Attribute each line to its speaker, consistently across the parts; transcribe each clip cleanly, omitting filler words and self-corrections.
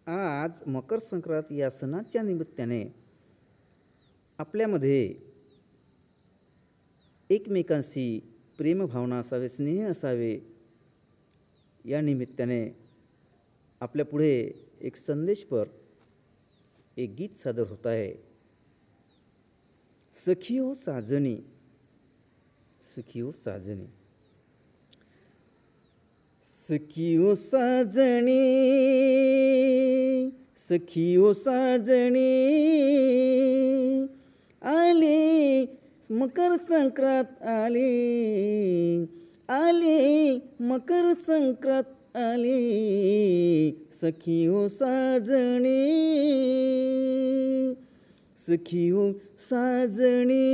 Speaker 1: आज मकर संक्रांत या सणाच्या निमित्ताने आपल्यामध्ये एकमेकांशी प्रेमभावना असावे, स्नेह असावे, या निमित्ताने आपल्यापुढे एक संदेशपर एक गीत सादर होत आहे. सखियो साजणी, सखियो साजणी, सखियो साजणी, सखियो साजणी, आली मकर संक्रांत आली, आली मकर संक्रांत आली, सखियो साजणी, सखियो साजणी,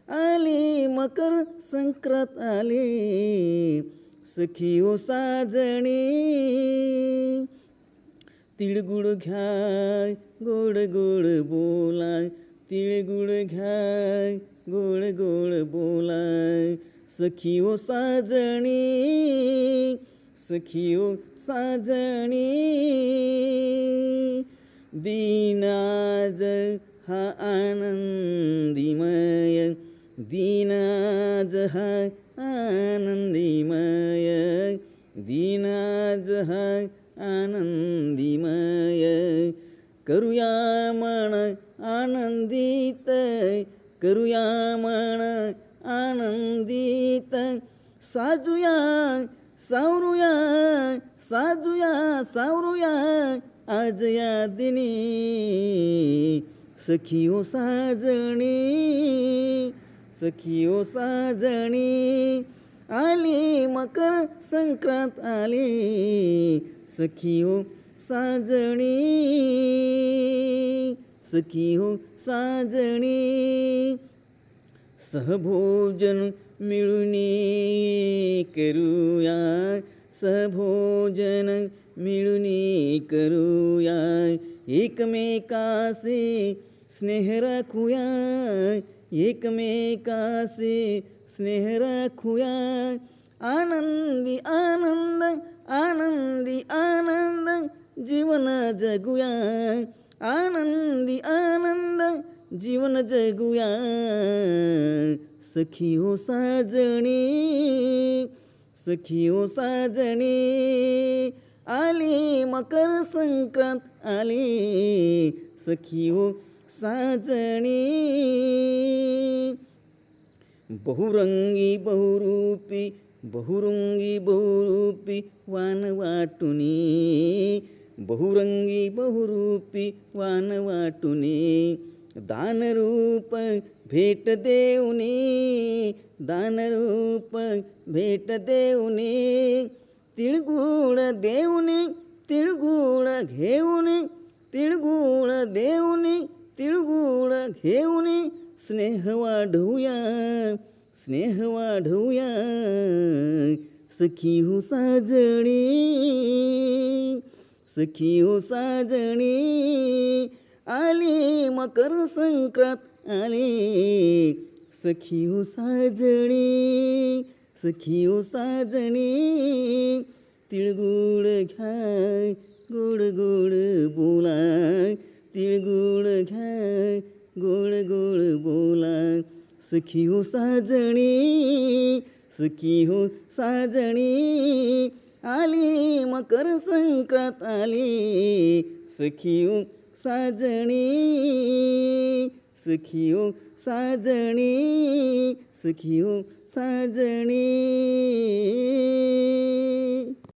Speaker 1: आली मकर संक्रांत आली, सखियो साजणी. तिळगुळ घ्या गोड गोड बोला, तिळगुळ घ्या गोड गोड बोला, सखियो साजणी, सखियो साजणी. दीनाज हा आनंदीमय, दीनाज हा आनंदीमय, दीनाज हा आनंदीमय. करूया मन आनंदित, करूया मन आनंदित, साजूया सावरूया, साजूया सावरूया आज या दिनी, सखियो साजणी, सखियो साजणी. आली मकर संक्रांत आली, सखियो साजणी, सखियो साजणी. सहभोजन मिळून करूया, सहभोजन मिळून करूया, एकमेकासे स्नेह राखूया, एकमेकासे स्नेह राखूया. आनंदी आनंद, आनंदी आनंद जीवन जगूया, आनंदी आनंद जीवन जगूया, सखियो साजणी, सखियो साजणी. आली मकर संक्रांत आली, सखियो साजणी. बहुरंगी बहुरूपी, बहुरंगी बहुरूपी वान वाटुनी, बहुरंगी बहुरूपी वान वाटुनी, दानरूप भेट देऊनी, दानरूप भेट देऊनी. तिळगुळ देऊनी, तिळगुळ घेऊनी, तिळगुळ देऊनी, तिळगुळ घेऊनी, स्नेह वाढवूया, स्नेह वाढवूया, सखियो साजणी, सखियो साजणी. आली मकर संक्रांत आली, सखियो साजणी, सखियो साजणी. तिळगुळ घ्या गोड गोड बोला, तिळगुळ घ्या गोड गोड बोला, सखियो साजणी, सखियो साजणी. आली मकर संक्रांत आली, सखियो साजणी, सखियो साजणी, सखियो साजणी.